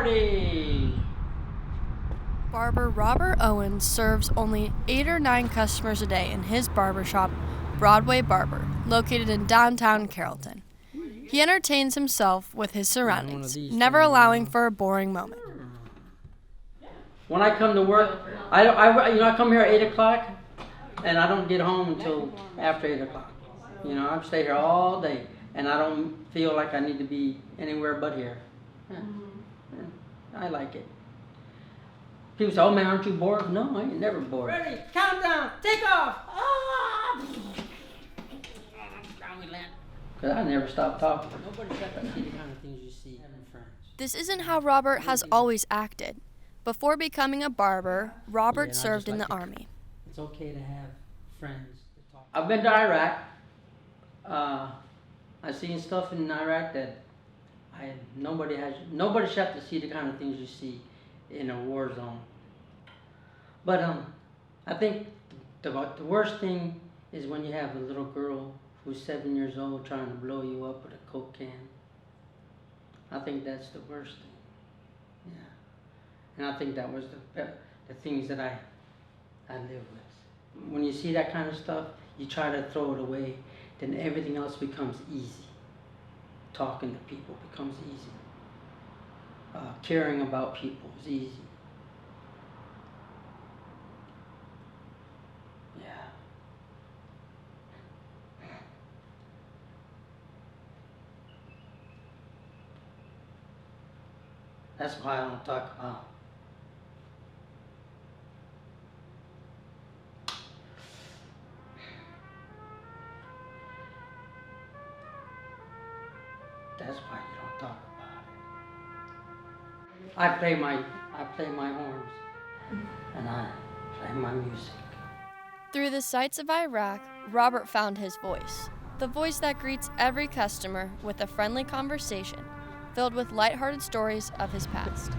party! Barber Robert Owens serves only 8 or 9 customers a day in his barbershop, Broadway Barber, located in downtown Carrollton. He entertains himself with his surroundings, never allowing for a boring moment. When I come to work, I come here at 8 o'clock, and I don't get home until after 8 o'clock. I stay here all day, and I don't feel like I need to be anywhere but here. I like it. People say, "Oh man, aren't you bored?" No, I ain't never bored. Ready, countdown, take off! Because I never stop talking. Nobody got to see the kind of things you see having friends. This isn't how Robert has always acted. Before becoming a barber, Robert served in the Army. It's okay to have friends to talk. I've been to Iraq. I've seen stuff in Iraq that nobody should have to see the kind of things you see in a war zone. But I think the worst thing is when you have a little girl who's 7 years old trying to blow you up with a Coke can. I think that's the worst thing. Yeah. And I think that was the things that I live with. When you see that kind of stuff, you try to throw it away, then everything else becomes easy. Talking to people becomes easy. Caring about people is easy. Yeah. That's why I don't talk about. That's why you don't talk about it. I play my horns, and I play my music. Through the sights of Iraq, Robert found his voice. The voice that greets every customer with a friendly conversation, filled with lighthearted stories of his past.